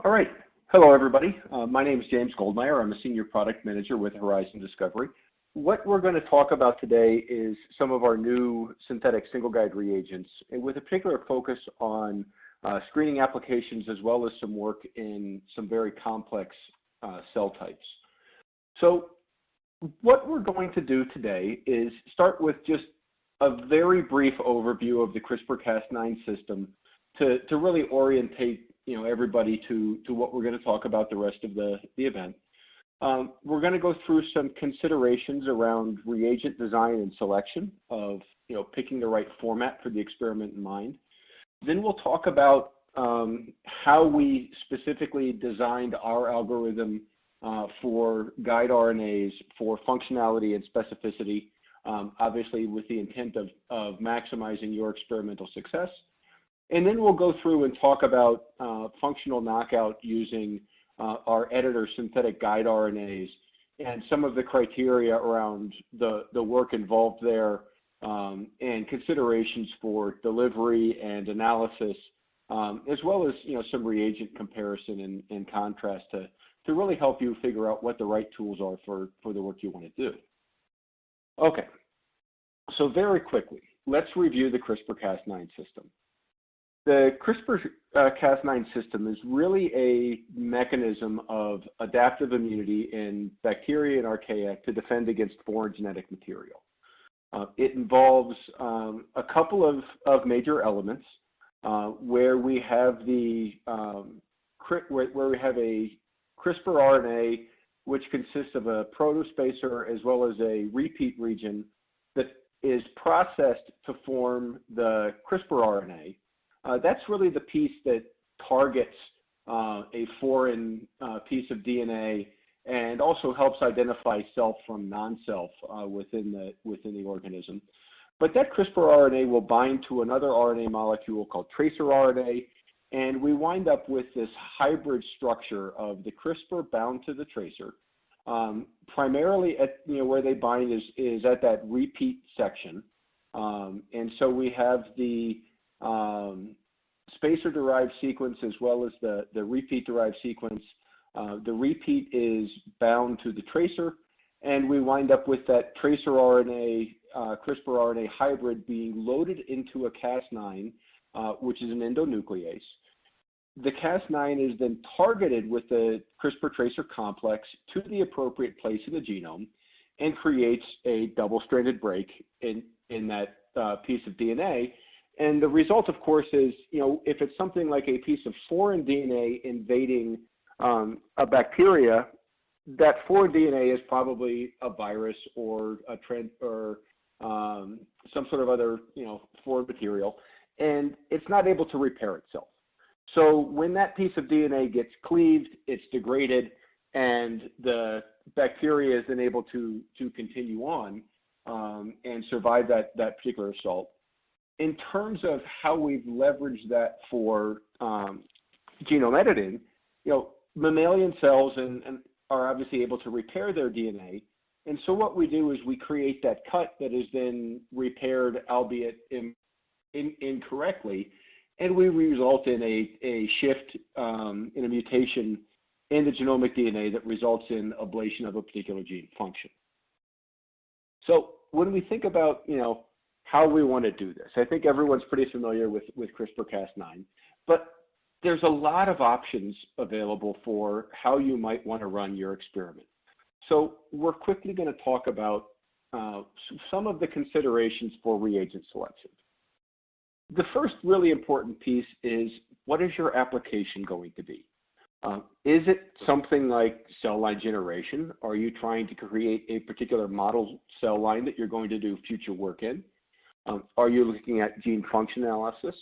All right. Hello, everybody. My name is James Goldmeyer. I'm a Senior Product Manager with Horizon Discovery. What we're going to talk about today is some of our new synthetic single-guide reagents, with a particular focus on screening applications as well as some work in some very complex cell types. So what we're going to do today is start with just a very brief overview of the CRISPR-Cas9 system to really orientate everybody to what we're going to talk about the rest of the event. We're going to go through some considerations around reagent design and selection of picking the right format for the experiment in mind. Then we'll talk about how we specifically designed our algorithm for guide RNAs for functionality and specificity, obviously with the intent of maximizing your experimental success. And then we'll go through and talk about functional knockout using our editor synthetic guide RNAs and some of the criteria around the work involved there and considerations for delivery and analysis, as well as some reagent comparison and contrast to really help you figure out what the right tools are for the work you want to do. Okay, so very quickly, let's review the CRISPR-Cas9 system. The CRISPR-Cas9 system is really a mechanism of adaptive immunity in bacteria and archaea to defend against foreign genetic material. It involves a couple of major elements where we have a CRISPR RNA, which consists of a protospacer as well as a repeat region that is processed to form the CRISPR RNA. That's really the piece that targets a foreign piece of DNA and also helps identify self from non-self within the organism. But that CRISPR RNA will bind to another RNA molecule called tracrRNA, and we wind up with this hybrid structure of the CRISPR bound to the tracer. Primarily at where they bind is at that repeat section, and so we have the spacer-derived sequence as well as the repeat-derived sequence. The repeat is bound to the tracer, and we wind up with that tracer RNA, CRISPR RNA hybrid being loaded into a Cas9, which is an endonuclease. The Cas9 is then targeted with the CRISPR tracer complex to the appropriate place in the genome and creates a double-stranded break in that piece of DNA. And the result, of course, is, if it's something like a piece of foreign DNA invading a bacteria, that foreign DNA is probably a virus or some sort of other, foreign material, and it's not able to repair itself. So when that piece of DNA gets cleaved, it's degraded, and the bacteria is then able to continue on and survive that particular assault. In terms of how we've leveraged that for genome editing, mammalian cells are obviously able to repair their DNA. And so what we do is we create that cut that is then repaired, albeit incorrectly, and we result in a shift in a mutation in the genomic DNA that results in ablation of a particular gene function. So when we think about, how we want to do this, I think everyone's pretty familiar with CRISPR-Cas9, but there's a lot of options available for how you might want to run your experiment. So we're quickly going to talk about some of the considerations for reagent selection. The first really important piece is, what is your application going to be? Is it something like cell line generation? Are you trying to create a particular model cell line that you're going to do future work in? Are you looking at gene function analysis?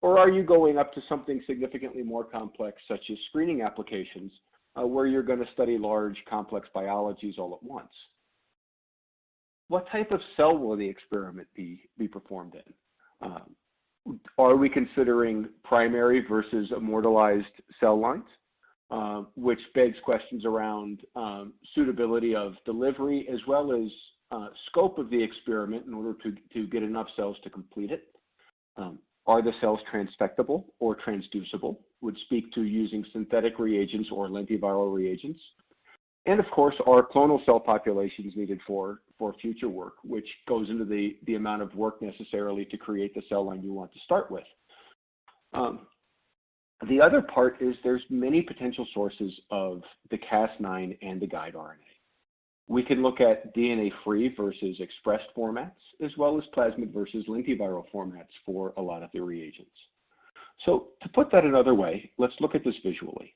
Or are you going up to something significantly more complex, such as screening applications, where you're going to study large, complex biologies all at once? What type of cell will the experiment be performed in? Are we considering primary versus immortalized cell lines? which begs questions around suitability of delivery as well as scope of the experiment in order to get enough cells to complete it. Are the cells transfectable or transducible? Would speak to using synthetic reagents or lentiviral reagents. And of course, are clonal cell populations needed for future work, which goes into the amount of work necessarily to create the cell line you want to start with. The other part is there's many potential sources of the Cas9 and the guide RNA. We can look at DNA-free versus expressed formats, as well as plasmid versus lentiviral formats for a lot of the reagents. So to put that another way, let's look at this visually.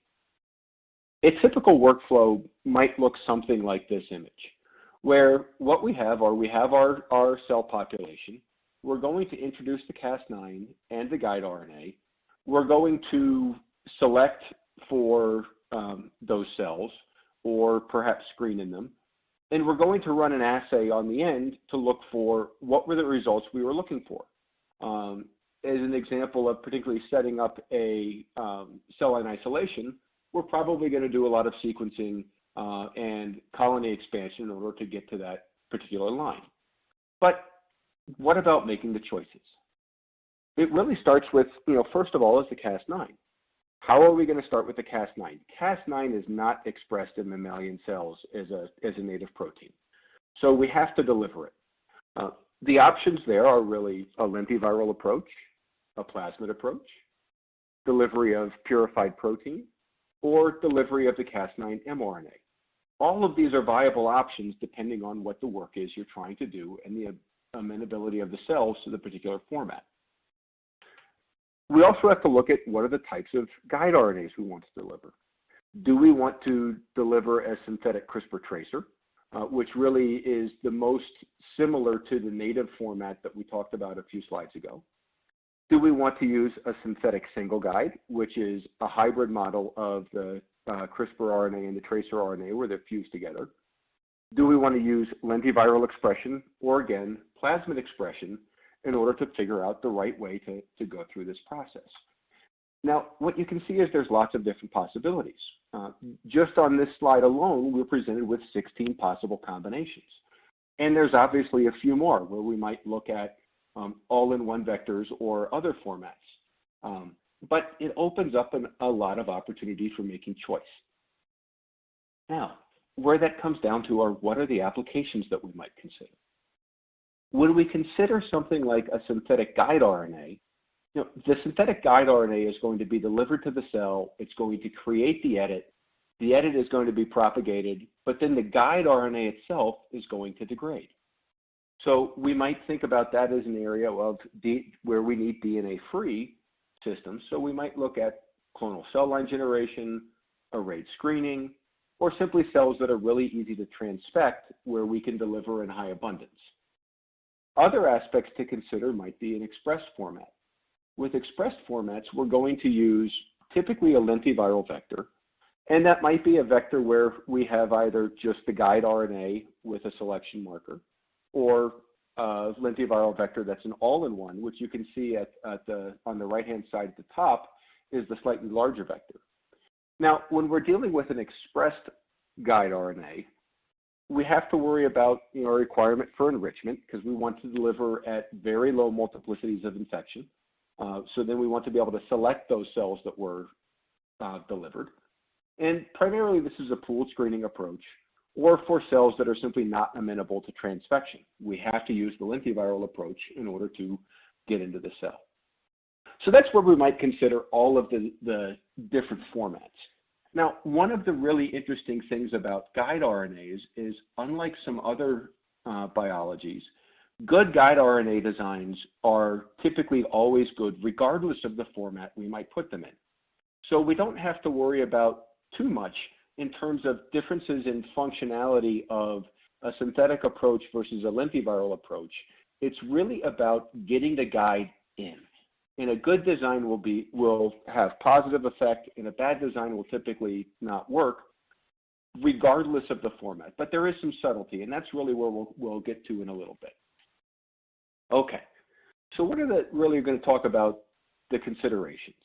A typical workflow might look something like this image, where what we have our cell population. We're going to introduce the Cas9 and the guide RNA. We're going to select for those cells, or perhaps screen in them. And we're going to run an assay on the end to look for what were the results we were looking for. As an example of particularly setting up a cell line isolation, we're probably going to do a lot of sequencing and colony expansion in order to get to that particular line. But what about making the choices? It really starts with, first of all, is the Cas9. How are we going to start with the Cas9? Cas9 is not expressed in mammalian cells as a native protein. So we have to deliver it. The options there are really a lentiviral approach, a plasmid approach, delivery of purified protein, or delivery of the Cas9 mRNA. All of these are viable options depending on what the work is you're trying to do and the amenability of the cells to the particular format. We also have to look at what are the types of guide RNAs we want to deliver. Do we want to deliver a synthetic CRISPR tracer, which really is the most similar to the native format that we talked about a few slides ago? Do we want to use a synthetic single guide, which is a hybrid model of the CRISPR RNA and the tracer RNA where they're fused together? Do we want to use lentiviral expression or, again, plasmid expression in order to figure out the right way to go through this process? Now, what you can see is there's lots of different possibilities. Just on this slide alone, we're presented with 16 possible combinations. And there's obviously a few more where we might look at all-in-one vectors or other formats. But it opens up a lot of opportunities for making choice. Now, where that comes down to are what are the applications that we might consider? When we consider something like a synthetic guide RNA, the synthetic guide RNA is going to be delivered to the cell. It's going to create the edit. The edit is going to be propagated, but then the guide RNA itself is going to degrade. So we might think about that as an area of where we need DNA-free systems. So we might look at clonal cell line generation, arrayed screening, or simply cells that are really easy to transfect where we can deliver in high abundance. Other aspects to consider might be an expressed format. With expressed formats, we're going to use typically a lentiviral vector, and that might be a vector where we have either just the guide RNA with a selection marker, or a lentiviral vector that's an all-in-one, which you can see on the right-hand side at the top is the slightly larger vector. Now, when we're dealing with an expressed guide RNA, we have to worry about a requirement for enrichment because we want to deliver at very low multiplicities of infection. So then we want to be able to select those cells that were delivered. And primarily this is a pooled screening approach, or for cells that are simply not amenable to transfection. We have to use the lentiviral approach in order to get into the cell. So that's where we might consider all of the different formats. Now, one of the really interesting things about guide RNAs is, unlike some other biologies, good guide RNA designs are typically always good regardless of the format we might put them in. So we don't have to worry about too much in terms of differences in functionality of a synthetic approach versus a lentiviral approach. It's really about getting the guide in. And a good design will have positive effect, and a bad design will typically not work regardless of the format. But there is some subtlety, and that's really where we'll get to in a little bit. Okay, so what are really going to talk about the considerations?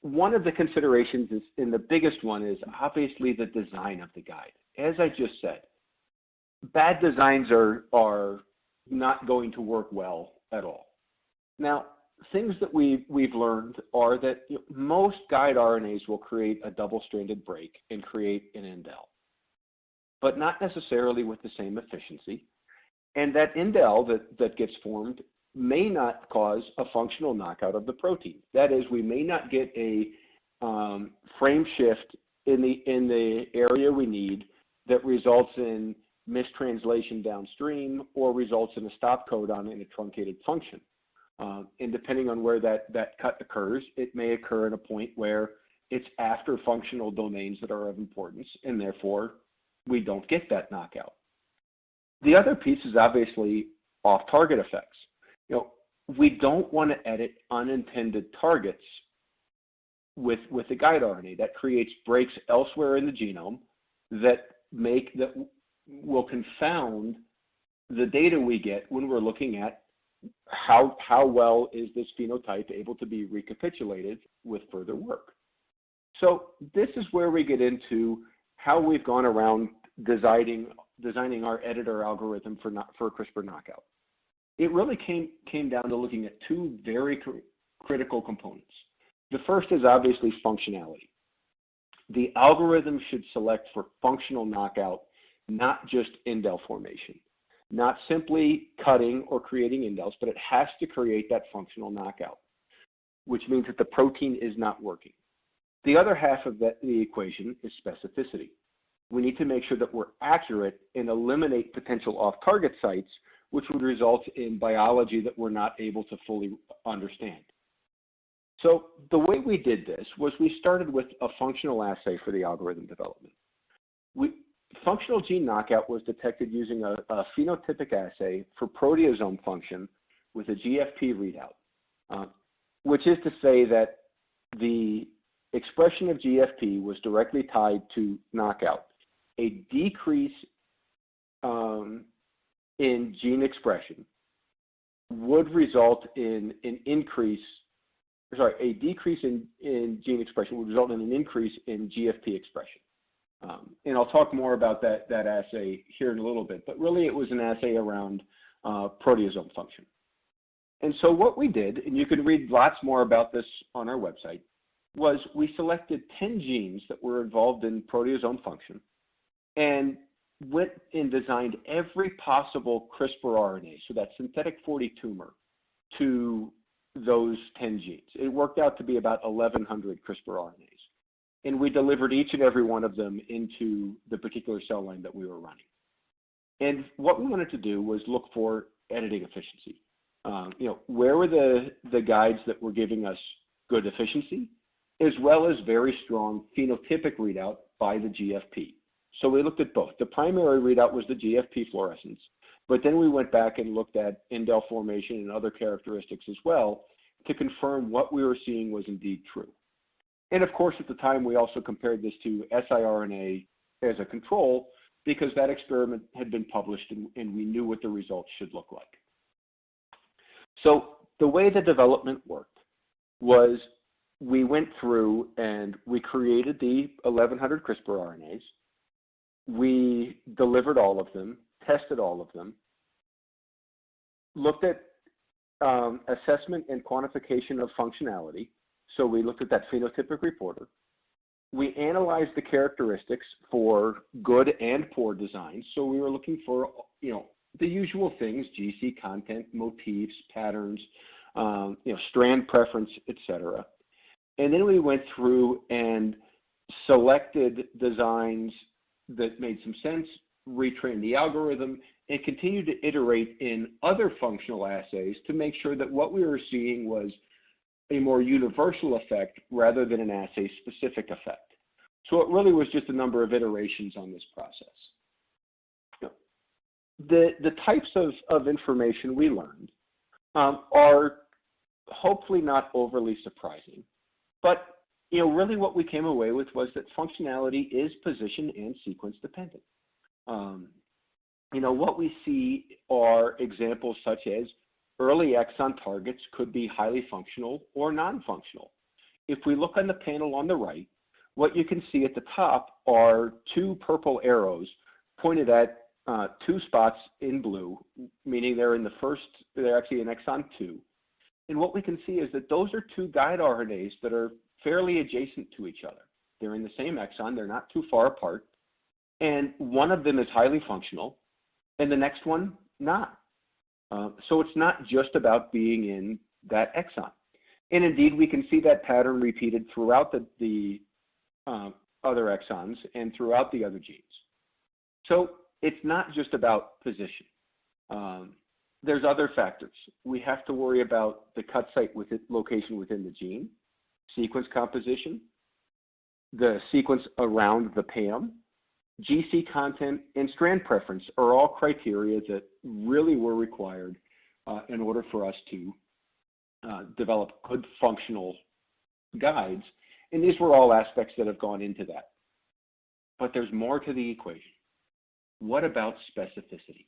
one of the considerations is, and the biggest one is obviously the design of the guide. As I just said, bad designs are not going to work well at all. Now, things that we've learned are that most guide RNAs will create a double-stranded break and create an indel, but not necessarily with the same efficiency. And that indel that gets formed may not cause a functional knockout of the protein. That is, we may not get a frame shift in the area we need that results in mistranslation downstream or results in a stop codon in a truncated function. And depending on where that cut occurs, it may occur at a point where it's after functional domains that are of importance, and therefore we don't get that knockout. The other piece is obviously off-target effects. We don't want to edit unintended targets with the guide RNA. That creates breaks elsewhere in the genome that will confound the data we get when we're looking at how well is this phenotype able to be recapitulated with further work. So this is where we get into how we've gone around designing our editor algorithm for CRISPR knockout. It really came down to looking at two very critical components. The first is obviously functionality. The algorithm should select for functional knockout, not just indel formation. Not simply cutting or creating indels, but it has to create that functional knockout, which means that the protein is not working. The other half of the equation is specificity. We need to make sure that we're accurate and eliminate potential off-target sites, which would result in biology that we're not able to fully understand. So the way we did this was we started with a functional assay for the algorithm development. Functional gene knockout was detected using a phenotypic assay for proteasome function with a GFP readout, which is to say that the expression of GFP was directly tied to knockout. A decrease in gene expression would result in an increase, a decrease in gene expression would result in an increase in GFP expression. And I'll talk more about that assay here in a little bit, but really it was an assay around proteasome function. And so what we did, and you can read lots more about this on our website, was we selected 10 genes that were involved in proteasome function and went and designed every possible CRISPR RNA, so that synthetic 40 tumor, to those 10 genes. It worked out to be about 1,100 CRISPR RNAs. And we delivered each and every one of them into the particular cell line that we were running. And what we wanted to do was look for editing efficiency. Where were the guides that were giving us good efficiency, as well as very strong phenotypic readout by the GFP. So we looked at both. The primary readout was the GFP fluorescence, but then we went back and looked at indel formation and other characteristics as well to confirm what we were seeing was indeed true. And of course, at the time, we also compared this to siRNA as a control because that experiment had been published and we knew what the results should look like. So the way the development worked was we went through and we created the 1,100 CRISPR RNAs. We delivered all of them, tested all of them, looked at assessment and quantification of functionality. So we looked at that phenotypic reporter. We analyzed the characteristics for good and poor designs. So we were looking for, the usual things: GC content, motifs, patterns, strand preference, etc. And then we went through and selected designs that made some sense, retrained the algorithm, and continued to iterate in other functional assays to make sure that what we were seeing was a more universal effect rather than an assay-specific effect. So it really was just a number of iterations on this process. The types of information we learned are hopefully not overly surprising, but really what we came away with was that functionality is position and sequence dependent. What we see are examples such as early exon targets could be highly functional or non-functional. if we look on the panel on the right, what you can see at the top are two purple arrows pointed at two spots in blue, meaning they're actually in exon 2. And what we can see is that those are two guide RNAs that are fairly adjacent to each other. They're in the same exon, they're not too far apart, and one of them is highly functional, and the next one not. So it's not just about being in that exon. And indeed, we can see that pattern repeated throughout the other exons and throughout the other genes. So it's not just about position. There's other factors. We have to worry about the cut site location within the gene, sequence composition, the sequence around the PAM, GC content, and strand preference are all criteria that really were required in order for us to develop good functional guides. And these were all aspects that have gone into that. But there's more to the equation. What about specificity?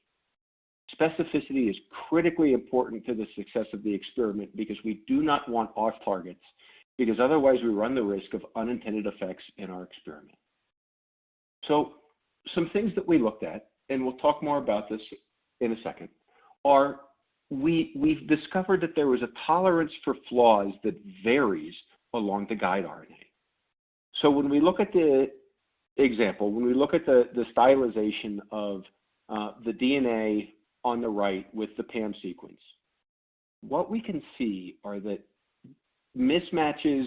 Specificity is critically important to the success of the experiment because we do not want off targets, because otherwise we run the risk of unintended effects in our experiment. So some things that we looked at, and we'll talk more about this in a second, are we've discovered that there was a tolerance for flaws that varies along the guide RNA. So when we look at the example, when we look at the stylization of the DNA on the right with the PAM sequence, what we can see are that mismatches,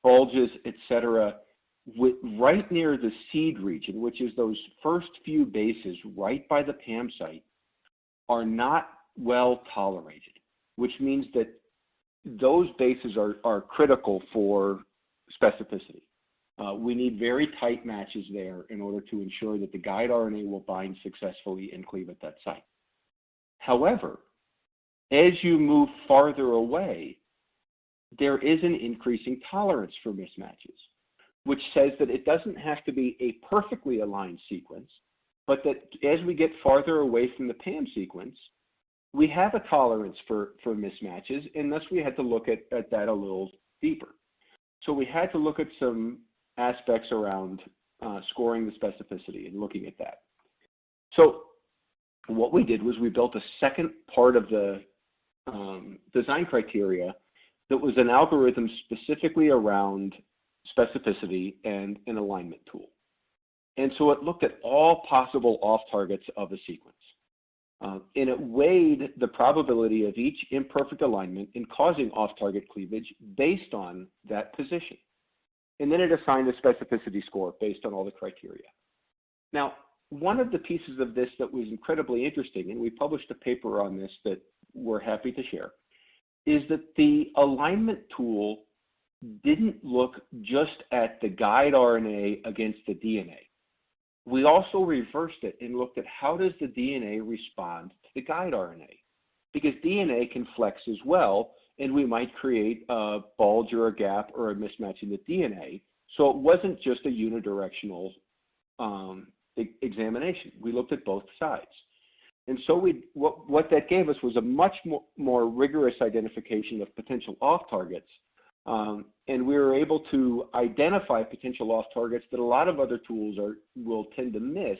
bulges, etc., right near the seed region, which is those first few bases right by the PAM site, are not well tolerated, which means that those bases are critical for specificity. We need very tight matches there in order to ensure that the guide RNA will bind successfully and cleave at that site. However, as you move farther away, there is an increasing tolerance for mismatches, which says that it doesn't have to be a perfectly aligned sequence, but that as we get farther away from the PAM sequence, we have a tolerance for mismatches, and thus we had to look at that a little deeper. So we had to look at some aspects around scoring the specificity and looking at that. So what we did was we built a second part of the design criteria that was an algorithm specifically around specificity and an alignment tool. And so it looked at all possible off-targets of a sequence. And it weighed the probability of each imperfect alignment in causing off-target cleavage based on that position. And then it assigned a specificity score based on all the criteria. Now, one of the pieces of this that was incredibly interesting, and we published a paper on this that we're happy to share, is that the alignment tool didn't look just at the guide RNA against the DNA. We also reversed it and looked at how does the DNA respond to the guide RNA, because DNA can flex as well, and we might create a bulge or a gap or a mismatch in the DNA. So it wasn't just a unidirectional examination. We looked at both sides. And so what that gave us was a much more rigorous identification of potential off-targets. And we were able to identify potential off-targets that a lot of other tools will tend to miss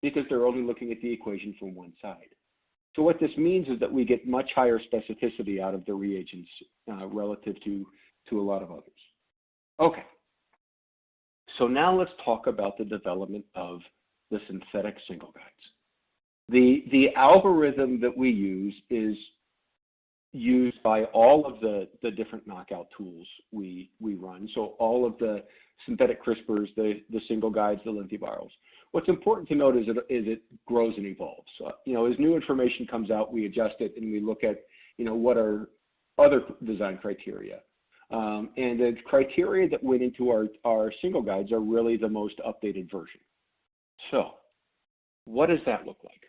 because they're only looking at the equation from one side. So what this means is that we get much higher specificity out of the reagents relative to a lot of others. Okay, so now let's talk about the development of the synthetic single guides. The algorithm that we use is used by all of the different knockout tools we run. So all of the synthetic CRISPRs, the single guides, the lentivirals. What's important to note is it grows and evolves. As new information comes out, we adjust it and we look at, what are other design criteria. And the criteria that went into our single guides are really the most updated version. So what does that look like?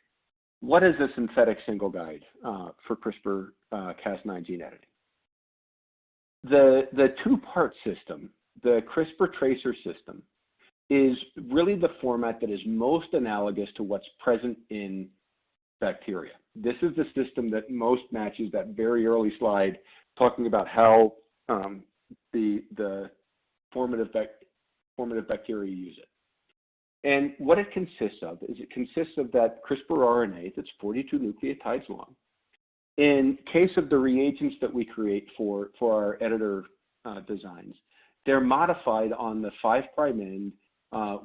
What is a synthetic single guide for CRISPR-Cas9 gene editing? The two-part system, the CRISPR tracer system, is really the format that is most analogous to what's present in bacteria. This is the system that most matches that very early slide talking about how the formative bacteria use it. And what it consists of is it consists of that CRISPR RNA that's 42 nucleotides long. In case of the reagents that we create for our editor designs, they're modified on the 5' end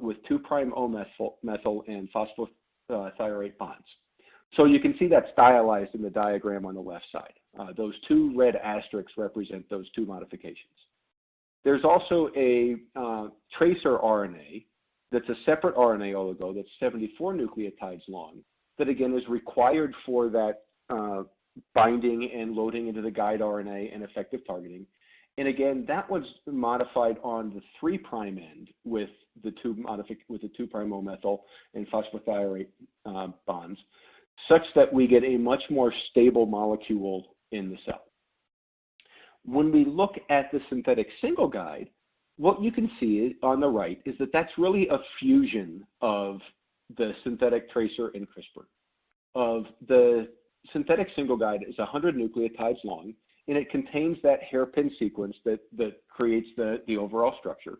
with 2' O-methyl and phosphorothioate bonds. So you can see that stylized in the diagram on the left side. Those two red asterisks represent those two modifications. There's also a tracer RNA that's a separate RNA oligo that's 74 nucleotides long that again is required for that binding and loading into the guide RNA and effective targeting. And again, that was modified on the 3' end with the 2' O-methyl and phosphorothioate bonds, such that we get a much more stable molecule in the cell. When we look at the synthetic single guide, what you can see on the right is that that's really a fusion of the synthetic tracer and CRISPR. The synthetic single guide is 100 nucleotides long, and it contains that hairpin sequence that creates the overall structure.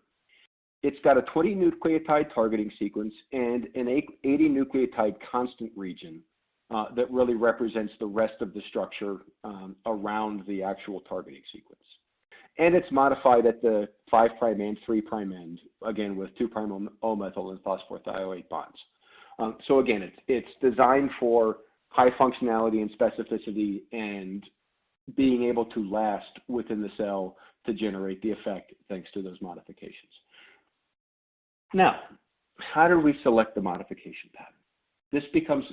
It's got a 20 nucleotide targeting sequence and an 80 nucleotide constant region that really represents the rest of the structure around the actual targeting sequence. And it's modified at the 5' and 3' end, again with 2' O-methyl and phosphorothioate bonds. So again, it's designed for high functionality and specificity and being able to last within the cell to generate the effect thanks to those modifications. Now, how do we select the modification pattern? This becomes,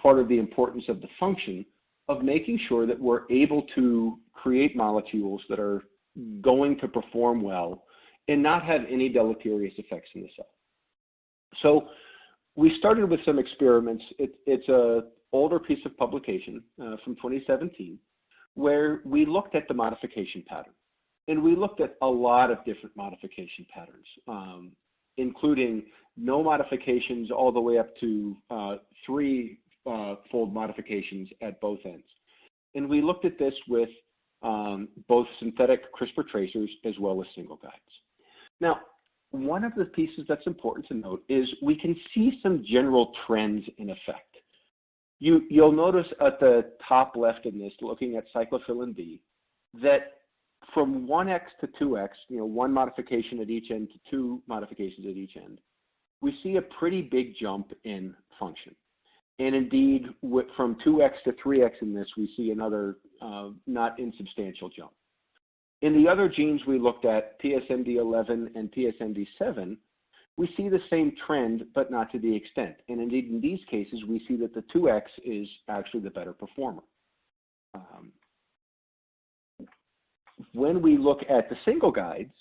part of the importance of the function of making sure that we're able to create molecules that are going to perform well and not have any deleterious effects in the cell. So we started with some experiments. It's an older piece of publication from 2017 where we looked at the modification pattern. And we looked at a lot of different modification patterns, including no modifications all the way up to 3-fold modifications at both ends. And we looked at this with both synthetic CRISPR tracers as well as single guides. Now, one of the pieces that's important to note is we can see some general trends in effect. You'll notice at the top left in this, looking at cyclophilin B, that from 1x to 2x, one modification at each end to 2 modifications at each end, we see a pretty big jump in function. And indeed, from 2x to 3x in this, we see another not insubstantial jump. In the other genes we looked at, PSMD11 and PSMD7, we see the same trend, but not to the extent. And indeed, in these cases, we see that the 2x is actually the better performer. When we look at the single guides,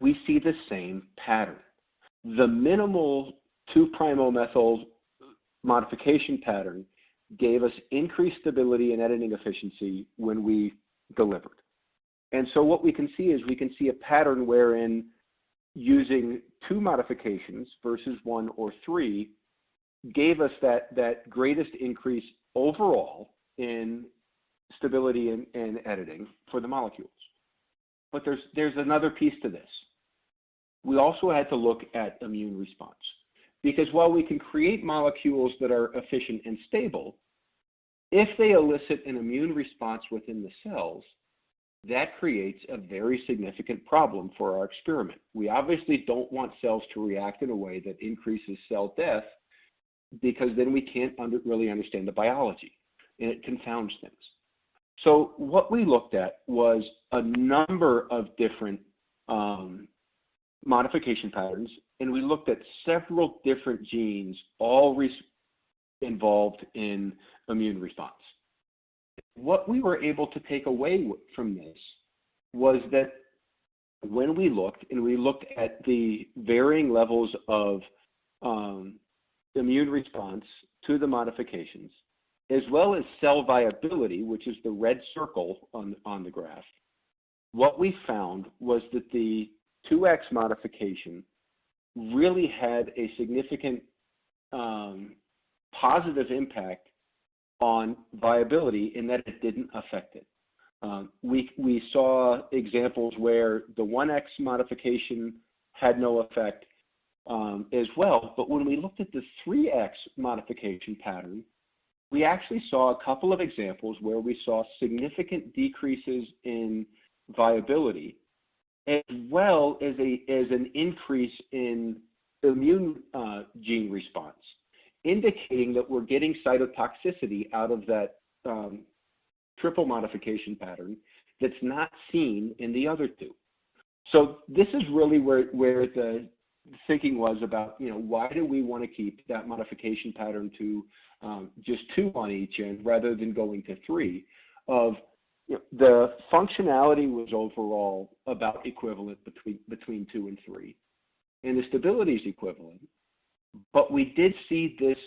we see the same pattern. The minimal 2' O-methyl modification pattern gave us increased stability and editing efficiency when we delivered. And so what we can see is we can see a pattern wherein using 2 modifications versus 1 or 3 gave us that greatest increase overall in stability and editing for the molecules. But there's another piece to this. We also had to look at immune response. Because while we can create molecules that are efficient and stable, if they elicit an immune response within the cells, that creates a very significant problem for our experiment. We obviously don't want cells to react in a way that increases cell death, because then we can't really understand the biology, and it confounds things. So what we looked at was a number of different modification patterns, and we looked at several different genes, all involved in immune response. What we were able to take away from this was that when we looked at the varying levels of immune response to the modifications, as well as cell viability, which is the red circle on the graph, what we found was that the 2x modification really had a significant positive impact on viability in that it didn't affect it. We saw examples where the 1X modification had no effect as well, but when we looked at the 3X modification pattern, we actually saw a couple of examples where we saw significant decreases in viability, as well as an increase in immune gene response, indicating that we're getting cytotoxicity out of that triple modification pattern that's not seen in the other two. So this is really where the thinking was about, why do we want to keep that modification pattern to just 2 on each end rather than going to 3? The functionality was overall about equivalent between 2 and 3, and the stability is equivalent, but we did see this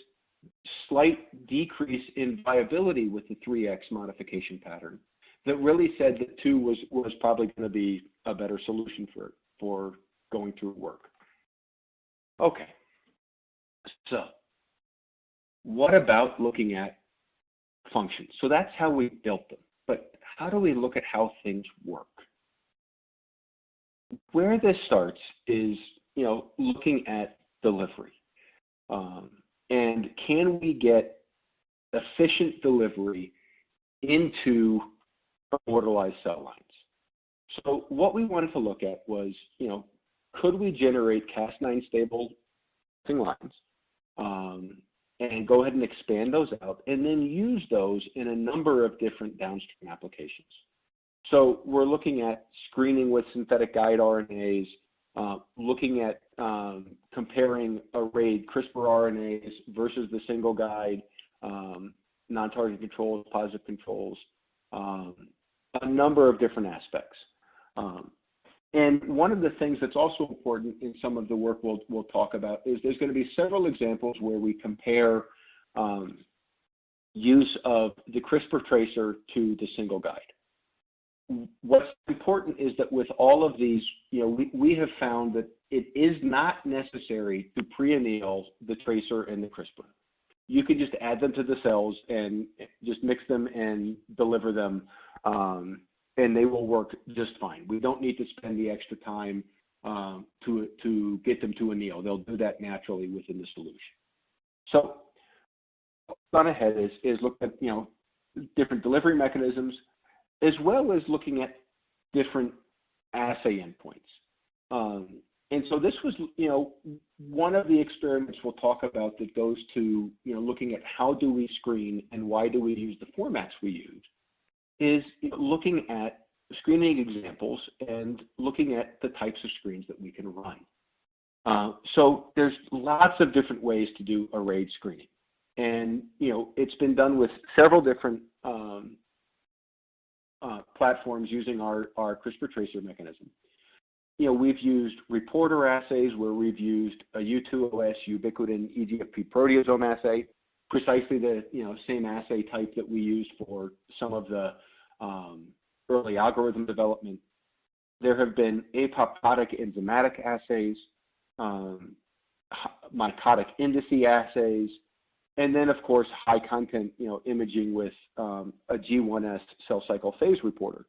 slight decrease in viability with the 3X modification pattern that really said that 2 was probably going to be a better solution for going through work. Okay, so what about looking at functions? So that's how we built them, but how do we look at how things work? Where this starts is, looking at delivery. And can we get efficient delivery into immortalized cell lines? So what we wanted to look at was, could we generate Cas9 stable lines and go ahead and expand those out and then use those in a number of different downstream applications. So we're looking at screening with synthetic guide RNAs, looking at comparing arrayed CRISPR RNAs versus the single guide, non-target controls, positive controls, a number of different aspects. And one of the things that's also important in some of the work we'll talk about is there's going to be several examples where we compare use of the CRISPR tracer to the single guide. What's important is that with all of these, we have found that it is not necessary to pre-anneal the tracer and the CRISPR. You can just add them to the cells and just mix them and deliver them, and they will work just fine. We don't need to spend the extra time to get them to anneal. They'll do that naturally within the solution. So, on ahead is look at different delivery mechanisms, as well as looking at different assay endpoints. And so this was, one of the experiments we'll talk about that goes to, looking at how do we screen and why do we use the formats we use, is looking at screening examples and looking at the types of screens that we can run. So there's lots of different ways to do arrayed screening. And, it's been done with several different platforms using our CRISPR tracer mechanism. We've used reporter assays where we've used a U2OS ubiquitin EGFP proteasome assay, precisely the same assay type that we used for some of the early algorithm development. There have been apoptotic enzymatic assays, mitotic indice assays, and then of course high content imaging with a G1S cell cycle phase reporter.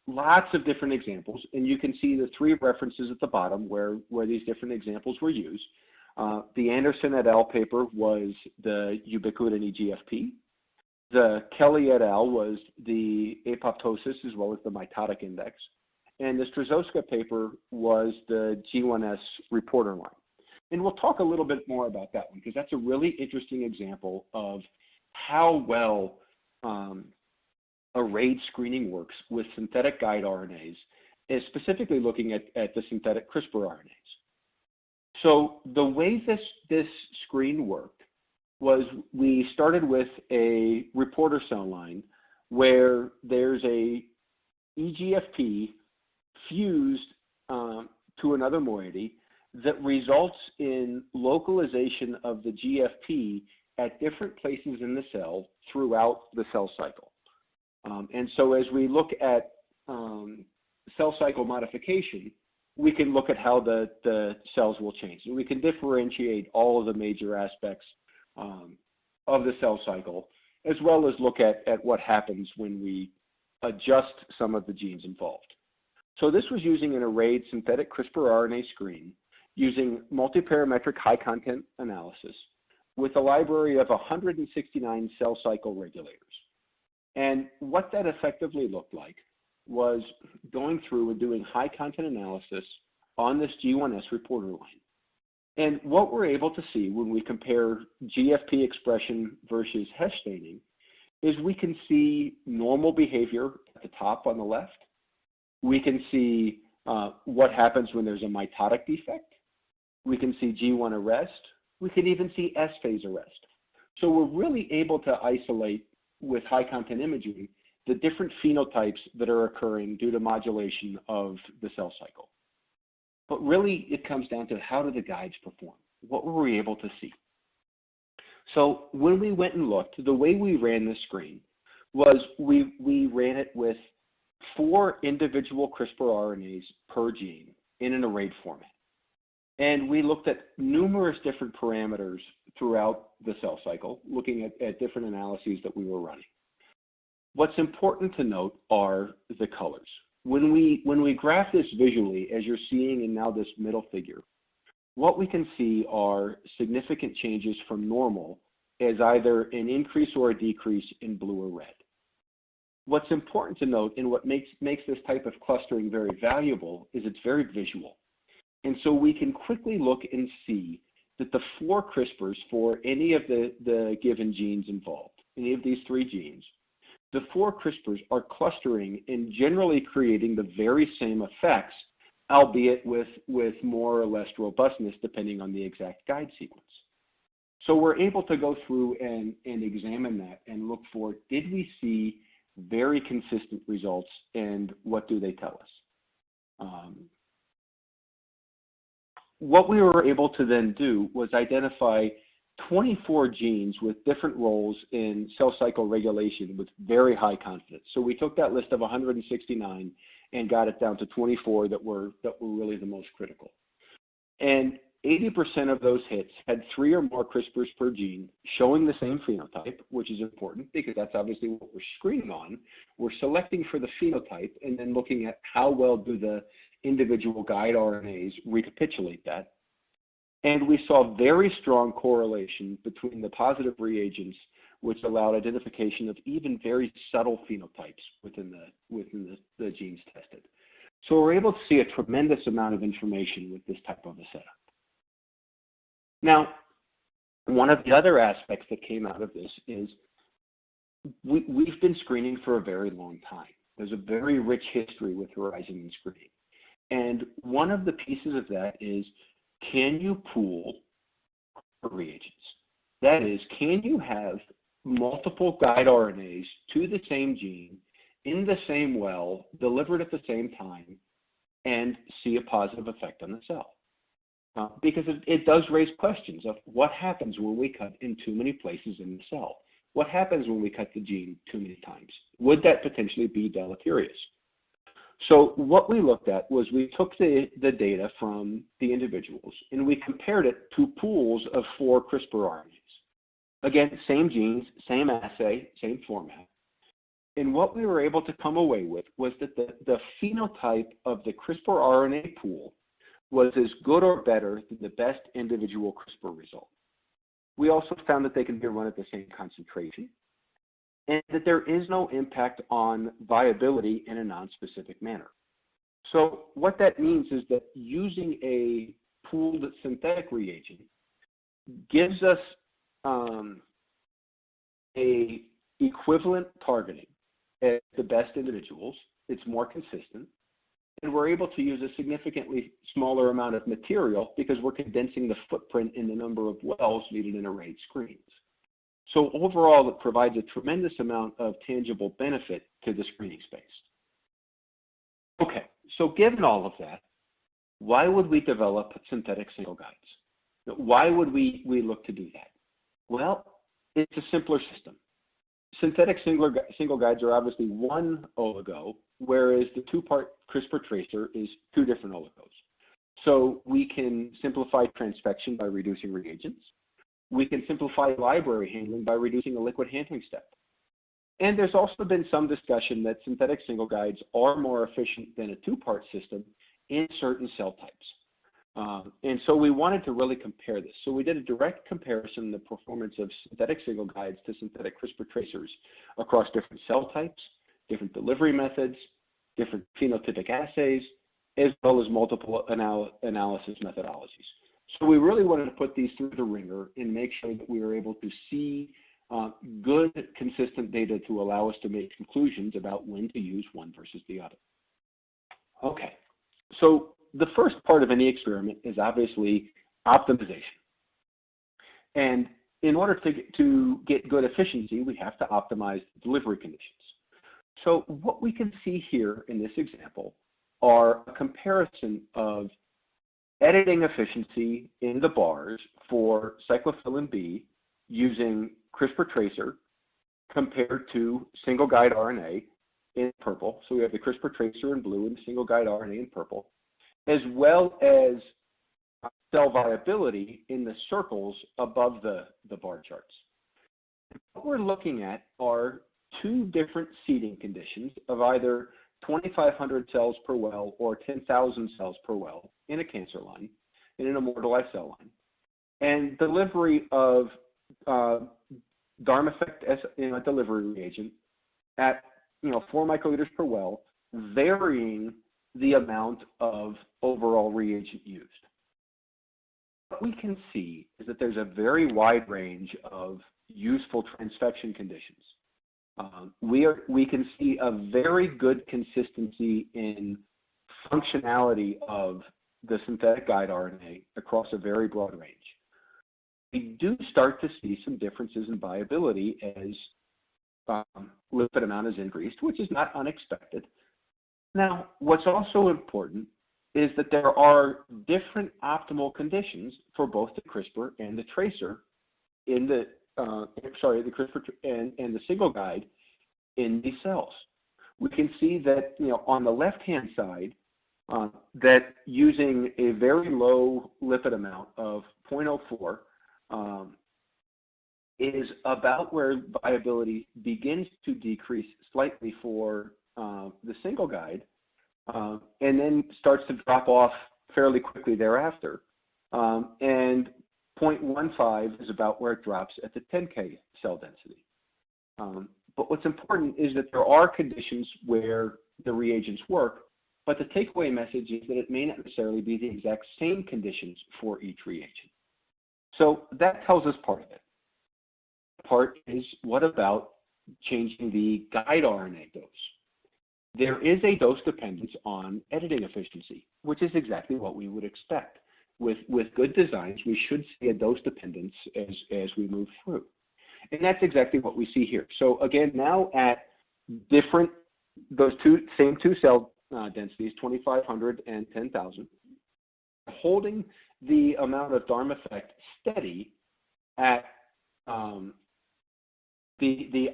Lots of different examples, and you can see the 3 references at the bottom where these different examples were used. The Anderson et al. Paper was the ubiquitin EGFP. The Kelly et al. Was the apoptosis as well as the mitotic index. And the Strazowska paper was the G1S reporter line. And we'll talk a little bit more about that one because that's a really interesting example of how well arrayed screening works with synthetic guide RNAs, and specifically looking at the synthetic CRISPR RNAs. So the way this screen worked was we started with a reporter cell line where there's a EGFP fused to another moiety that results in localization of the GFP at different places in the cell throughout the cell cycle. And so as we look at cell cycle modification, we can look at how the cells will change. And we can differentiate all of the major aspects of the cell cycle, as well as look at what happens when we adjust some of the genes involved. So this was using an arrayed synthetic CRISPR RNA screen using multiparametric high content analysis with a library of 169 cell cycle regulators. And what that effectively looked like was going through and doing high content analysis on this G1S reporter line. And what we're able to see when we compare GFP expression versus Hess staining is we can see normal behavior at the top on the left. We can see what happens when there's a mitotic defect. We can see G1 arrest. We can even see S phase arrest. So we're really able to isolate with high content imaging the different phenotypes that are occurring due to modulation of the cell cycle. But really it comes down to how do the guides perform? What were we able to see? So when we went and looked, the way we ran the screen was we ran it with 4 individual CRISPR RNAs per gene in an arrayed format. And we looked at numerous different parameters throughout the cell cycle, looking at different analyses that we were running. What's important to note are the colors. When we graph this visually, as you're seeing in now this middle figure, what we can see are significant changes from normal as either an increase or a decrease in blue or red. What's important to note and what makes this type of clustering very valuable is it's very visual. And so we can quickly look and see that the 4 CRISPRs for any of the given genes involved, any of these 3 genes, the 4 CRISPRs are clustering and generally creating the very same effects, albeit with more or less robustness depending on the exact guide sequence. So we're able to go through and examine that and look for, did we see very consistent results and what do they tell us? What we were able to then do was identify 24 genes with different roles in cell cycle regulation with very high confidence. So we took that list of 169 and got it down to 24 that were really the most critical. And 80% of those hits had 3 or more CRISPRs per gene showing the same phenotype, which is important because that's obviously what we're screening on. We're selecting for the phenotype and then looking at how well do the individual guide RNAs recapitulate that. And we saw very strong correlation between the positive reagents, which allowed identification of even very subtle phenotypes within the genes tested. So we're able to see a tremendous amount of information with this type of a setup. Now, one of the other aspects that came out of this is we've been screening for a very long time. There's a very rich history with Horizon and screening. And one of the pieces of that is, can you pool reagents? That is, can you have multiple guide RNAs to the same gene in the same well, delivered at the same time, and see a positive effect on the cell? Because it does raise questions of what happens when we cut in too many places in the cell? What happens when we cut the gene too many times? Would that potentially be deleterious? So what we looked at was we took the data from the individuals and we compared it to pools of 4 CRISPR RNAs. Again, same genes, same assay, same format. And what we were able to come away with was that the phenotype of the CRISPR RNA pool was as good or better than the best individual CRISPR result. We also found that they can be run at the same concentration, and that there is no impact on viability in a non-specific manner. So what that means is that using a pooled synthetic reagent gives us a equivalent targeting at the best individuals. It's more consistent, and we're able to use a significantly smaller amount of material because we're condensing the footprint in the number of wells needed in arrayed screens. So overall, it provides a tremendous amount of tangible benefit to the screening space. Okay, so given all of that, why would we develop synthetic single guides? Why would we look to do that? Well, it's a simpler system. Synthetic single guides are obviously one oligo, whereas the 2-part CRISPR tracer is 2 different oligos. So we can simplify transfection by reducing reagents. We can simplify library handling by reducing a liquid handling step. And there's also been some discussion that synthetic single guides are more efficient than a two-part system in certain cell types. And so we wanted to really compare this. So we did a direct comparison of the performance of synthetic single guides to synthetic CRISPR tracers across different cell types, different delivery methods, different phenotypic assays, as well as multiple analysis methodologies. So we really wanted to put these through the ringer and make sure that we were able to see good, consistent data to allow us to make conclusions about when to use one versus the other. Okay, so the first part of any experiment is obviously optimization. And in order to get good efficiency, we have to optimize delivery conditions. So what we can see here in this example are a comparison of editing efficiency in the bars for cyclophilin B using CRISPR tracer compared to single guide RNA in purple. So we have the CRISPR tracer in blue and the single guide RNA in purple, as well as cell viability in the circles above the bar charts. What we're looking at are two different seeding conditions of either 2,500 cells per well or 10,000 cells per well in a cancer line, in an immortalized cell line, and delivery of Dharmafect as a delivery reagent at 4 microliters per well, varying the amount of overall reagent used. What we can see is that there's a very wide range of useful transfection conditions. We can see a very good consistency in functionality of the synthetic guide RNA across a very broad range. We do start to see some differences in viability as lipid amount is increased, which is not unexpected. Now, what's also important is that there are different optimal conditions for both the CRISPR and the tracer in the the CRISPR and the single guide in these cells. We can see that on the left-hand side, that using a very low lipid amount of 0.04 is about where viability begins to decrease slightly for the single guide, and then starts to drop off fairly quickly thereafter. And 0.15 is about where it drops at the 10K cell density. But what's important is that there are conditions where the reagents work, but the takeaway message is that it may not necessarily be the exact same conditions for each reagent. So that tells us part of it. Part is, what about changing the guide RNA dose? There is a dose dependence on editing efficiency, which is exactly what we would expect. With good designs, we should see a dose dependence as we move through. And that's exactly what we see here. So again, now at those same two cell densities, 2,500 and 10,000, holding the amount of Dharmafect steady at the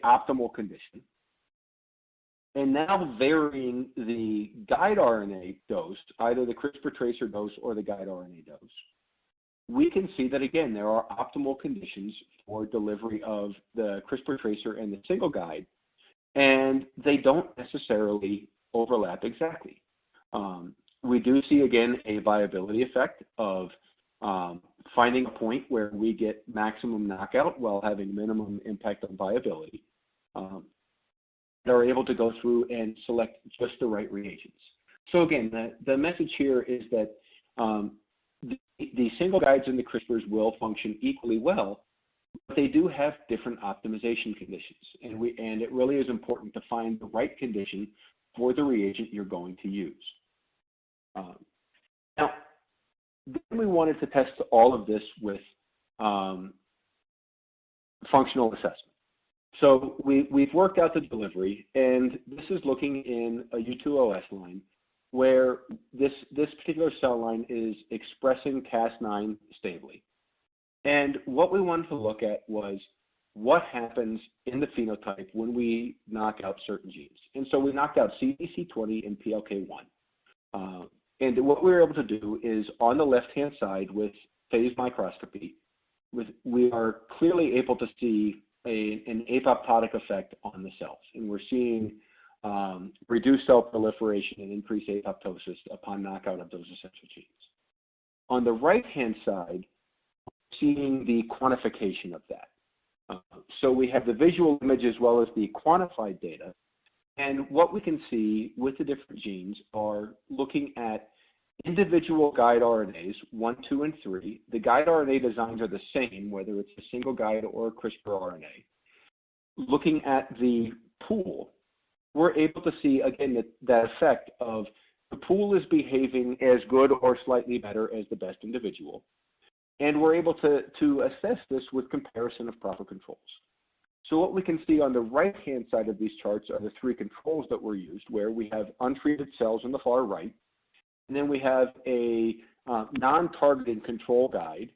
optimal condition, and now varying the guide RNA dose, either the CRISPR tracer dose or the guide RNA dose, we can see that, again, there are optimal conditions for delivery of the CRISPR tracer and the single guide, and they don't necessarily overlap exactly. We do see, again, a viability effect of finding a point where we get maximum knockout while having minimum impact on viability. Are able to go through and select just the right reagents. So again, the message here is that the single guides and the CRISPRs will function equally well, but they do have different optimization conditions, and it really is important to find the right condition for the reagent you're going to use. Now, then we wanted to test all of this with functional assessment. So we've worked out the delivery, and this is looking in a U2OS line where this particular cell line is expressing Cas9 stably. And what we wanted to look at was what happens in the phenotype when we knock out certain genes. And so we knocked out CDC20 and PLK1. And what we were able to do is, on the left-hand side with phase microscopy, we are clearly able to see an apoptotic effect on the cells, and we're seeing reduced cell proliferation and increased apoptosis upon knockout of those essential genes. On the right-hand side, we're seeing the quantification of that. So we have the visual image as well as the quantified data. And what we can see with the different genes are looking at individual guide RNAs, 1, 2, and 3. The guide RNA designs are the same, whether it's a single guide or a CRISPR RNA. Looking at the pool, we're able to see, again, that effect of the pool is behaving as good or slightly better as the best individual. And we're able to assess this with comparison of proper controls. So what we can see on the right-hand side of these charts are the 3 controls that were used, where we have untreated cells on the far right, and then we have a non-targeted control guide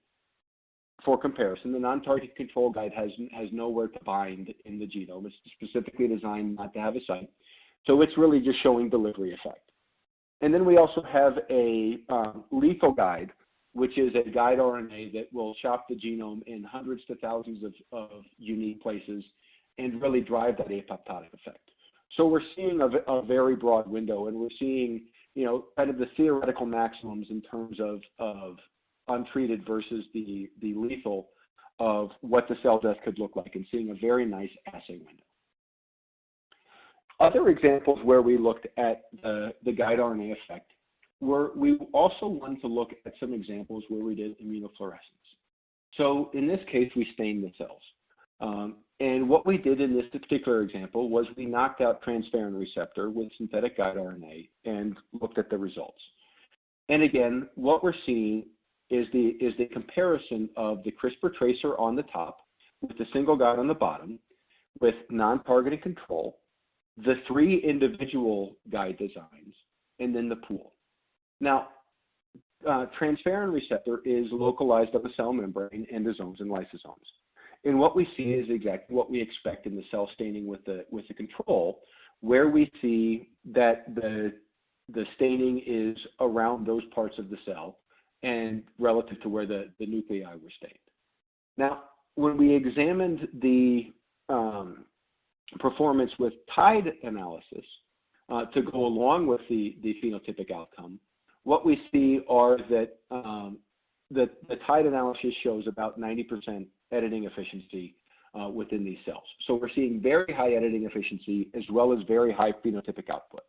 for comparison. The non-targeted control guide has nowhere to bind in the genome. It's specifically designed not to have a site. So it's really just showing delivery effect. And then we also have a lethal guide, which is a guide RNA that will chop the genome in hundreds to thousands of unique places and really drive that apoptotic effect. So we're seeing a very broad window, and we're seeing, kind of the theoretical maximums in terms of untreated versus the lethal of what the cell death could look like, and seeing a very nice assay window. Other examples where we looked at the guide RNA effect we also wanted to look at some examples where we did immunofluorescence. So in this case, we stained the cells. And what we did in this particular example was we knocked out transferrin receptor with synthetic guide RNA and looked at the results. And again, what we're seeing is the comparison of the CRISPR tracer on the top with the single guide on the bottom with non-targeted control, the 3 individual guide designs, and then the pool. Now, transferrin receptor is localized on the cell membrane, endosomes, and lysosomes. And what we see is exactly what we expect in the cell staining with the control, where we see that the staining is around those parts of the cell and relative to where the nuclei were stained. Now, when we examined the performance with tide analysis to go along with the phenotypic outcome, what we see are that the tide analysis shows about 90% editing efficiency within these cells. So we're seeing very high editing efficiency as well as very high phenotypic output.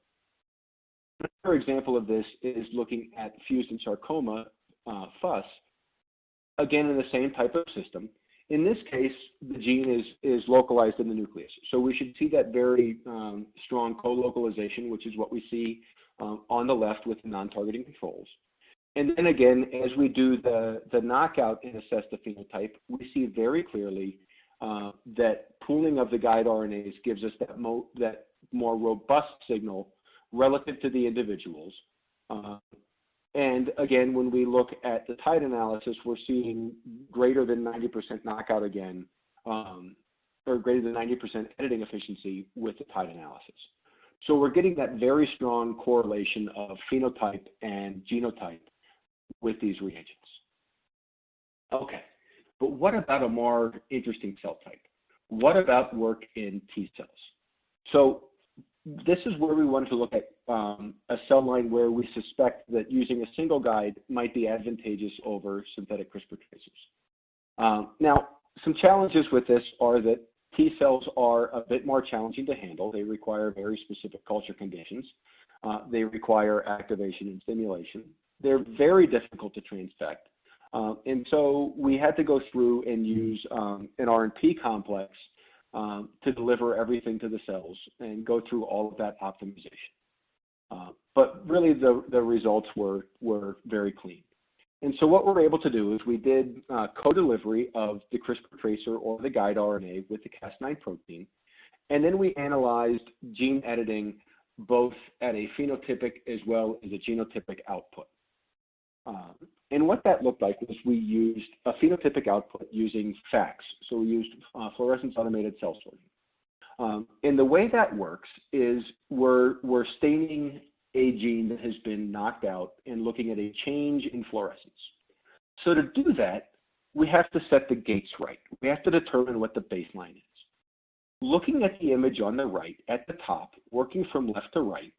Another example of this is looking at fused in sarcoma FUS, again in the same type of system. In this case, the gene is localized in the nucleus. So we should see that very strong co-localization, which is what we see on the left with the non-targeting controls. And then again, as we do the knockout and assess the phenotype, we see very clearly that pooling of the guide RNAs gives us that more robust signal relative to the individuals. And again, when we look at the tide analysis, we're seeing greater than 90% knockout again, or greater than 90% editing efficiency with the tide analysis. So we're getting that very strong correlation of phenotype and genotype with these reagents. Okay, but what about a more interesting cell type? What about work in T cells? So this is where we wanted to look at a cell line where we suspect that using a single guide might be advantageous over synthetic CRISPR tracers. Now, some challenges with this are that T cells are a bit more challenging to handle. They require very specific culture conditions. They require activation and stimulation. They're very difficult to transfect. And so we had to go through and use an RNP complex to deliver everything to the cells and go through all of that optimization. But really the results were very clean. And so what we're able to do is we did co-delivery of the CRISPR tracer or the guide RNA with the Cas9 protein. And then we analyzed gene editing both at a phenotypic as well as a genotypic output. And what that looked like was we used a phenotypic output using FACS. So we used fluorescence automated cell sorting. And the way that works is we're staining a gene that has been knocked out and looking at a change in fluorescence. So to do that, we have to set the gates right. We have to determine what the baseline is. Looking at the image on the right, at the top, working from left to right,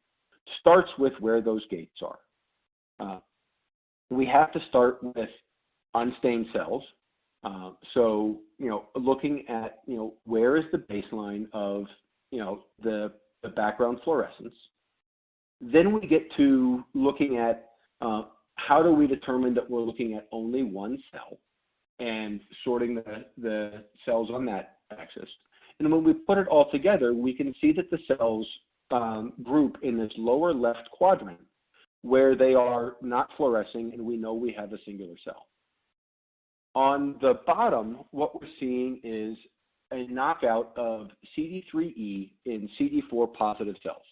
starts with where those gates are. We have to start with unstained cells. So, looking at, where is the baseline of, the background fluorescence. Then we get to looking at how do we determine that we're looking at only one cell and sorting the cells on that axis. And when we put it all together, we can see that the cells group in this lower left quadrant where they are not fluorescing and we know we have a singular cell. On the bottom, what we're seeing is a knockout of CD3E in CD4 positive cells.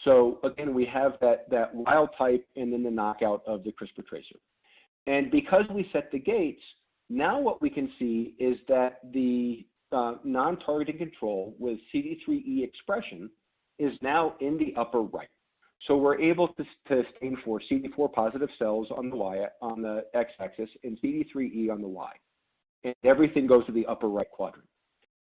So again, we have that wild type and then the knockout of the CRISPR tracer. And because we set the gates, now what we can see is that the non-targeting control with CD3E expression is now in the upper right. So we're able to stain for CD4 positive cells on the x-axis and CD3E on the y. And everything goes to the upper right quadrant.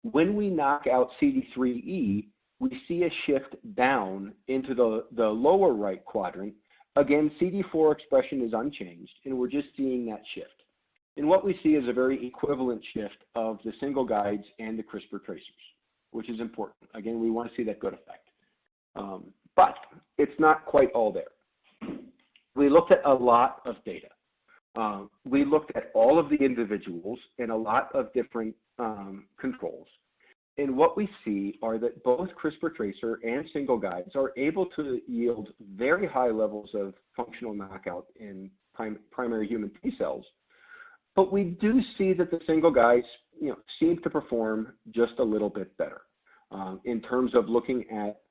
When we knock out CD3E, we see a shift down into the lower right quadrant. Again, CD4 expression is unchanged, and we're just seeing that shift. And what we see is a very equivalent shift of the single guides and the CRISPR tracers, which is important. Again, we want to see that good effect. But it's not quite all there. We looked at a lot of data. We looked at all of the individuals and a lot of different controls. And what we see are that both CRISPR tracer and single guides are able to yield very high levels of functional knockout in primary human T cells. But we do see that the single guides, seem to perform just a little bit better in terms of looking at,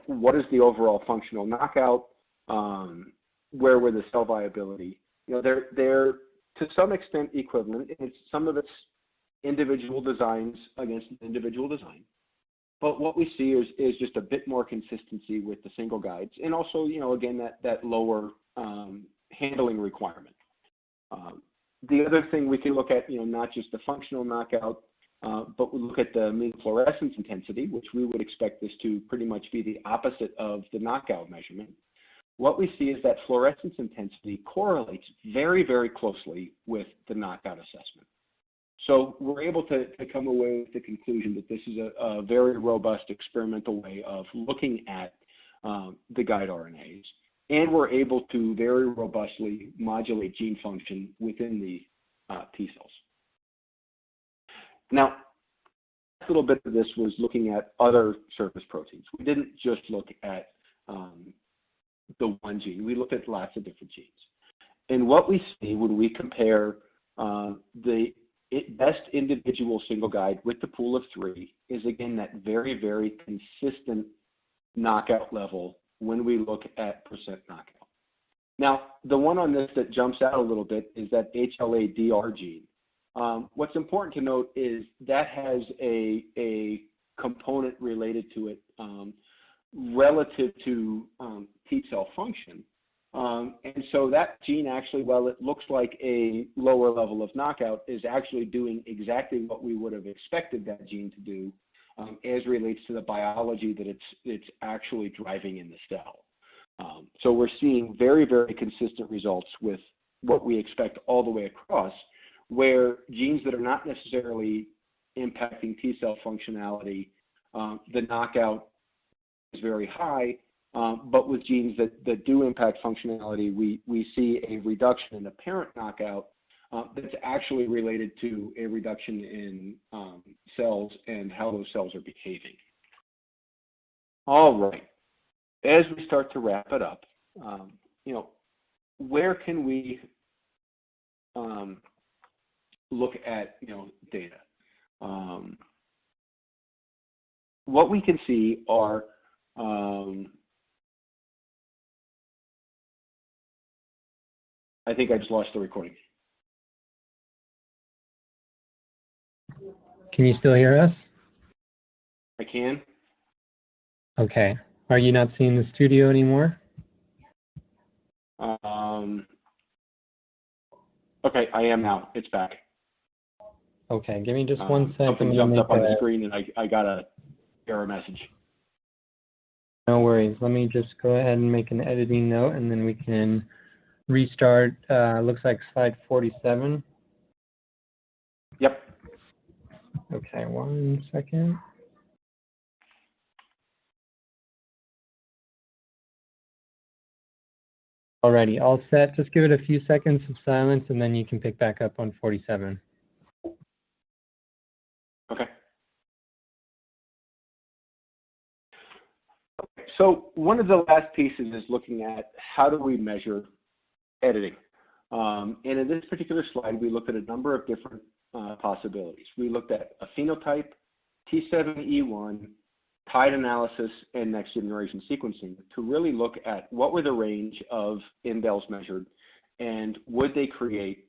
what is the overall functional knockout, where were the cell viability. They're to some extent equivalent. Some of it's individual designs against individual design. But what we see is just a bit more consistency with the single guides, and also, again, that lower handling requirement. The other thing we can look at, not just the functional knockout, but we look at the immunofluorescence intensity, which we would expect this to pretty much be the opposite of the knockout measurement. What we see is that fluorescence intensity correlates very, very closely with the knockout assessment. So we're able to come away with the conclusion that this is a very robust experimental way of looking at the guide RNAs. And we're able to very robustly modulate gene function within the T cells. Now, a little bit of this was looking at other surface proteins. We didn't just look at the one gene. We looked at lots of different genes. And what we see when we compare the best individual single guide with the pool of 3 is, again, that very, very consistent knockout level when we look at percent knockout. Now, the one on this that jumps out a little bit is that HLA-DR gene. What's important to note is that has a component related to it relative to T cell function. And so that gene actually, while it looks like a lower level of knockout, is actually doing exactly what we would have expected that gene to do as relates to the biology that it's actually driving in the cell. So we're seeing very, very consistent results with what we expect all the way across, where genes that are not necessarily impacting T cell functionality, the knockout is very high, but with genes that do impact functionality, we see a reduction in apparent knockout that's actually related to a reduction in cells and how those cells are behaving. All right, as we start to wrap it up, where can we look at data? What we can see are I think I just lost the recording. Can you still hear us? I can. Okay. Are you not seeing the studio anymore? Okay, I am now. It's back. Okay, give me just 1 second. Something jumped up on the screen and I got a error message. No worries. Let me just go ahead and make an editing note, and then we can restart. Looks like slide 47. Yep. Okay, 1 second. Alrighty, all set. Just give it a few seconds of silence, and then you can pick back up on 47. Okay. So one of the last pieces is looking at how do we measure editing. And in this particular slide, we looked at a number of different possibilities. We looked at a phenotype, T7E1, tide analysis, and next generation sequencing to really look at what were the range of indels measured and would they create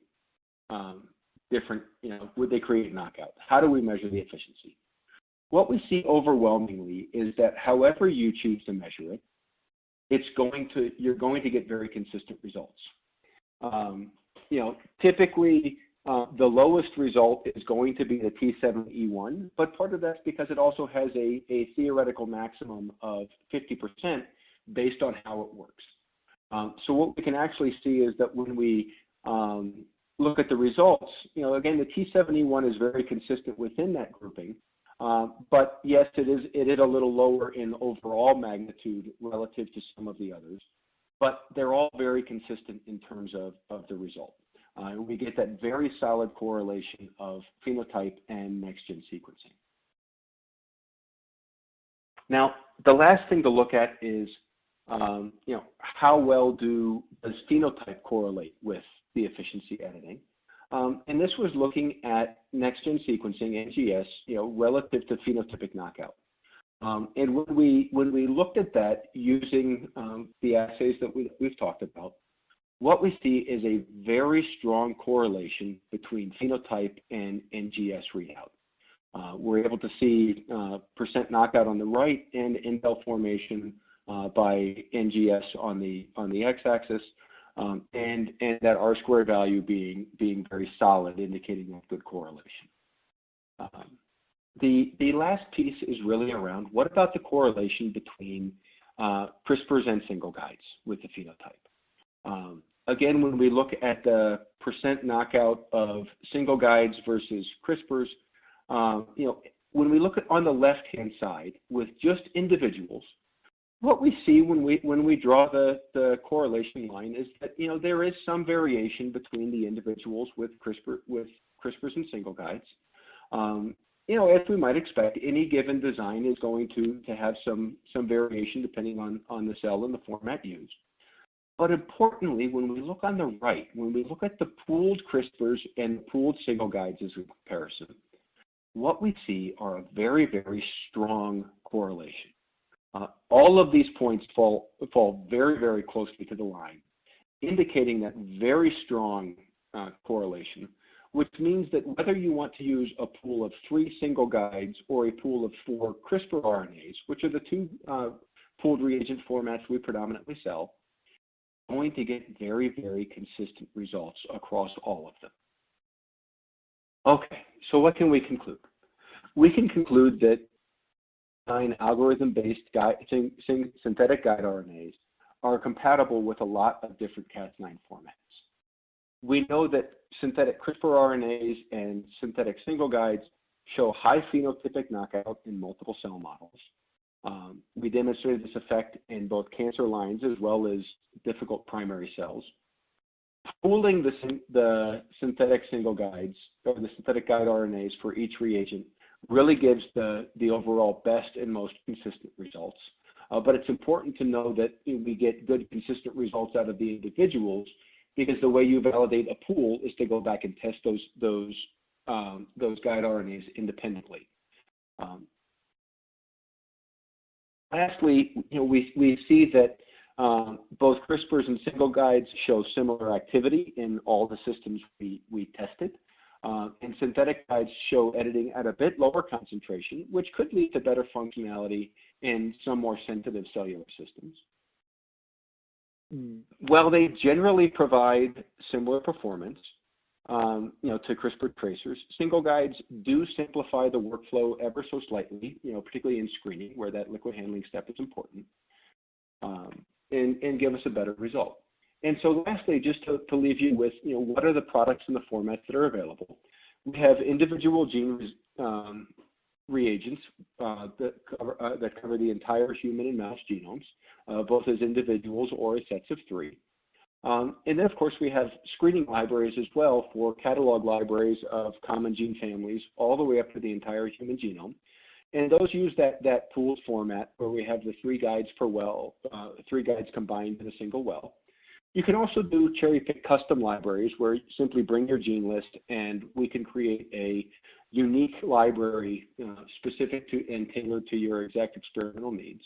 would they create knockout? How do we measure the efficiency? What we see overwhelmingly is that however you choose to measure it, you're going to get very consistent results. Typically the lowest result is going to be the T7E1, but part of that's because it also has a theoretical maximum of 50% based on how it works. So what we can actually see is that when we look at the results, again, the T7E1 is very consistent within that grouping. But yes, it is a little lower in overall magnitude relative to some of the others, but they're all very consistent in terms of the result. We get that very solid correlation of phenotype and next-gen sequencing. Now, the last thing to look at is, how well does phenotype correlate with the efficiency editing? And this was looking at next-gen sequencing, NGS, relative to phenotypic knockout. And when we looked at that using the assays that we've talked about, what we see is a very strong correlation between phenotype and NGS readout. We're able to see percent knockout on the right and indel formation by NGS on the x-axis, and that R-square value being very solid, indicating that good correlation. The last piece is really around what about the correlation between CRISPRs and single guides with the phenotype. Again, when we look at the percent knockout of single guides versus CRISPRs, when we look at on the left-hand side with just individuals, what we see when we draw the correlation line is that there is some variation between the individuals with CRISPRs and single guides. As we might expect, any given design is going to have some variation depending on the cell and the format used. But importantly, when we look on the right, when we look at the pooled CRISPRs and pooled single guides as a comparison, what we see are a very, very strong correlation. All of these points fall very, very closely to the line, indicating that very strong correlation, which means that whether you want to use a pool of 3 single guides or a pool of 4 CRISPR RNAs, which are the two pooled reagent formats we predominantly sell, going to get very, very consistent results across all of them. Okay, so what can we conclude? We can conclude that algorithm-based synthetic guide RNAs are compatible with a lot of different Cas9 formats. We know that synthetic CRISPR RNAs and synthetic single guides show high phenotypic knockout in multiple cell models. We demonstrated this effect in both cancer lines as well as difficult primary cells. Pooling the synthetic single guides, or the synthetic guide RNAs for each reagent, really gives the overall best and most consistent results. But it's important to know that we get good, consistent results out of the individuals, because the way you validate a pool is to go back and test those guide RNAs independently. Lastly, we see that both CRISPRs and single guides show similar activity in all the systems we tested. And synthetic guides show editing at a bit lower concentration, which could lead to better functionality in some more sensitive cellular systems. While they generally provide similar performance, to CRISPR tracers. Single guides do simplify the workflow ever so slightly, particularly in screening where that liquid handling step is important, and give us a better result. And so lastly, just to leave you with, what are the products and the formats that are available? We have individual gene reagents that cover the entire human and mouse genomes, both as individuals or as sets of 3. And then, of course, we have screening libraries as well for catalog libraries of common gene families all the way up to the entire human genome. And those use that pooled format where we have the 3 guides per well, 3 guides combined in a single well. You can also do cherry-pick custom libraries where you simply bring your gene list and we can create a unique library specific to and tailored to your exact experimental needs.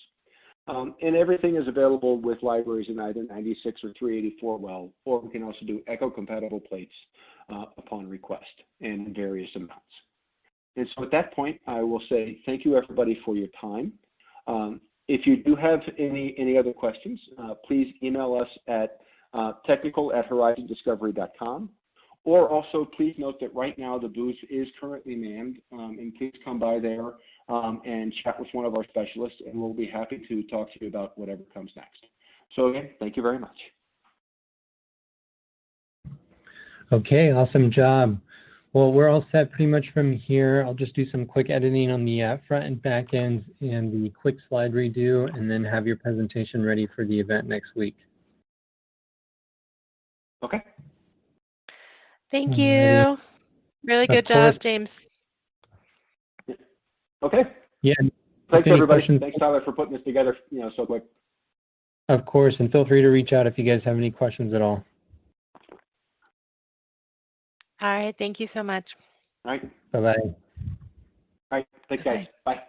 And everything is available with libraries in either 96 or 384 well, or we can also do echo-compatible plates upon request and in various amounts. And so at that point, I will say thank you, everybody, for your time. If you do have any other questions, please email us at technical@horizondiscovery.com. Or also, please note that right now the booth is currently manned, and please come by there and chat with one of our specialists, and we'll be happy to talk to you about whatever comes next. So again, thank you very much. Okay, awesome job. Well, we're all set pretty much from here. I'll just do some quick editing on the front and back ends and the quick slide redo, and then have your presentation ready for the event next week. Okay. Thank you. Really good job, James. Okay. Yeah. Thanks, everybody. Questions? Thanks, Tyler, for putting this together, so quick. Of course, and feel free to reach out if you guys have any questions at all. All right. Thank you so much. All right. Bye-bye. All right. Thanks, guys. Bye.